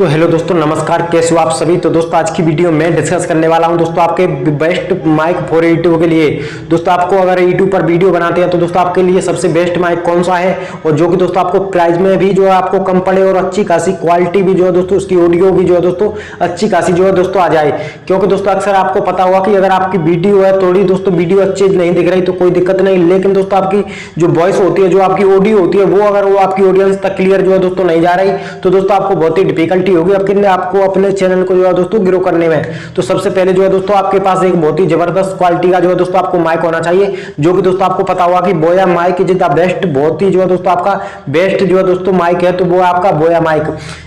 तो हेलो दोस्तों, नमस्कार। कैसे हो आप सभी। तो दोस्तों आज की वीडियो में डिस्कस करने वाला हूं दोस्तों आपके बेस्ट माइक फॉर यूट्यूब के लिए। दोस्तों आपको अगर यूट्यूब पर वीडियो बनाते हैं तो दोस्तों आपके लिए सबसे बेस्ट माइक कौन सा है, और जो कि दोस्तों आपको प्राइस में भी जो है आपको कम पड़े और अच्छी खासी क्वालिटी भी जो है दोस्तों उसकी ऑडियो भी जो है दोस्तों अच्छी खासी जो है दोस्तों आ जाए। क्योंकि दोस्तों अक्सर आपको पता होगा कि अगर आपकी वीडियो है थोड़ी दोस्तों वीडियो अच्छी नहीं दिख रही तो कोई दिक्कत नहीं, लेकिन दोस्तों आपकी जो वॉइस होती है, जो आपकी ऑडियो होती है, वो अगर वो आपकी ऑडियंस तक क्लियर जो है दोस्तों नहीं जा रही तो दोस्तों आपको बहुत ही डिफिकल्टी होगी आपको अपने चैनल को जो है दोस्तों ग्रो करने में। तो सबसे पहले जो है दोस्तों आपके पास एक बहुत ही जबरदस्त क्वालिटी का जो है दोस्तों आपको माइक होना चाहिए, जो कि दोस्तों आपको पता होगा कि बोया माइक इज द बेस्ट, बहुत ही जो है दोस्तों आपका बेस्ट जो है दोस्तों माइक है तो वो आपका बोया माइक।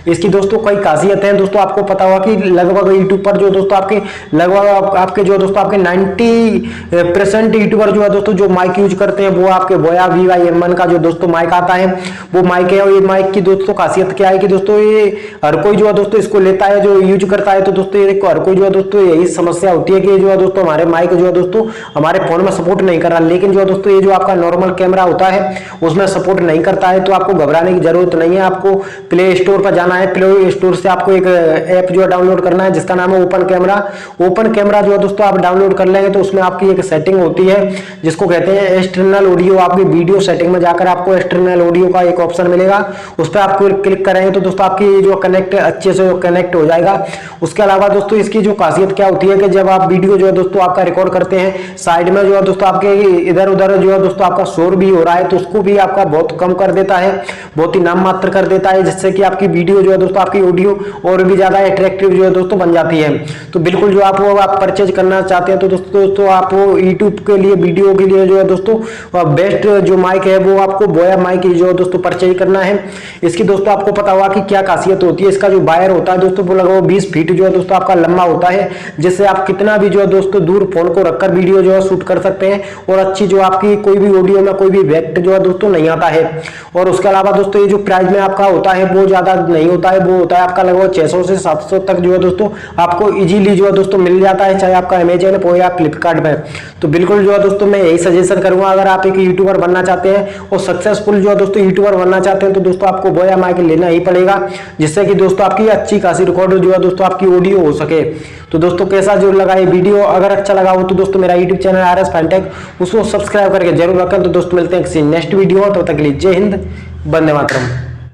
इसकी दोस्तों कई खासियत है दोस्तों, आपको पता होगा कि लगभग यूट्यूब पर जो दोस्तों आपके लगभग आपके जो दोस्तों आपके 90% यूट्यूबर जो है दोस्तों जो माइक यूज करते हैं वो आपके बोया VY-M1 का जो दोस्तों माइक आता है वो माइक है। और ये माइक की दोस्तों खासियत क्या है कि दोस्तों ये हर कोई जो है दोस्तों इसको लेता है, जो यूज करता है। तो दोस्तों ये हर कोई जो है दोस्तों यही समस्या होती है कि जो है दोस्तों हमारे माइक जो है दोस्तों हमारे फोन में सपोर्ट नहीं कर रहा, लेकिन जो है दोस्तों ये जो आपका नॉर्मल कैमरा होता है उसमें सपोर्ट नहीं करता है। तो आपको घबराने की जरूरत नहीं है, आपको प्ले स्टोर पर जाना है, प्ले स्टोर से आपको एक ऐप जो है डाउनलोड करना है जिसका नाम है ओपन कैमरा। ओपन कैमरा जो है दोस्तों आप डाउनलोड कर लेंगे तो उसमें आपकी एक सेटिंग होती है जिसको कहते हैं एक्सटर्नल ऑडियो। आपकी वीडियो सेटिंग में जाकर आपको एक्सटर्नल ऑडियो का एक ऑप्शन मिलेगा, उस पर आपको क्लिक करेंगे तो दोस्तों आपकी जो कनेक्ट अच्छे से कनेक्ट हो जाएगा। उसके अलावा दोस्तों इसकी जो खासियत क्या होती है कि जब आप वीडियो जो है दोस्तों आपका रिकॉर्ड करते हैं, साइड में जो है दोस्तों आपके इधर उधर जो है दोस्तों आपका शोर भी हो रहा है तो उसको भी आपका बहुत कम कर देता है, बहुत ही नाम मात्र कर देता है, जिससे कि आपकी वीडियो जो है दोस्तों आपकी ऑडियो और भी ज्यादा अट्रैक्टिव जो है दोस्तों बन जाती है। तो बिल्कुल जो आप परचेज करना चाहते हैं तो दोस्तों आप यूट्यूब के लिए वीडियो के लिए जो है दोस्तों बेस्ट जो माइक है वो आपको बोया माइक जो है दोस्तों परचेज करना है। इसकी दोस्तों आपको पता होगा कि क्या खासियत होती है। इसका जो वायर होता है दोस्तों वो लगभग 20 फीट जो है दोस्तों आपका लंबा होता है, जिससे आप कितना भी जो है दोस्तों दूर फोन को रखकर वीडियो जो है शूट कर सकते हैं और अच्छी जो आपकी कोई भी ऑडियो में कोई भी इफेक्ट जो है दोस्तों नहीं आता है। और उसके अलावा दोस्तों ये जो प्राइस में आपका होता है वो ज्यादा नहीं होता है, वो होता है आपका लगभग 600 से 700 तक जो है दोस्तों आपको इजीली जो है दोस्तों मिल जाता है, चाहे आपका अमेजन हो या फ्लिपकार्ट में। तो बिल्कुल जो है दोस्तों मैं यही सजेशन करूंगा, अगर आप एक यूट्यूबर बनना चाहते हैं और सक्सेसफुल जो है दोस्तों यूट्यूबर बनना चाहते हैं तो दोस्तों आपको बोया माइक लेना ही पड़ेगा, जिससे कि दोस्तों आपकी अच्छी खासी रिकॉर्ड जो है दोस्तों आपकी ऑडियो हो सके। तो दोस्तों कैसा जो लगा ये वीडियो, अगर अच्छा लगा हो तो दोस्तों मेरा यूट्यूब चैनल RS Fintech उसको सब्सक्राइब करके जरूर रखें। तो दोस्तों मिलते हैं किसी नेक्स्ट वीडियो, तब तक के लिए जय हिंद, वंदे मातरम।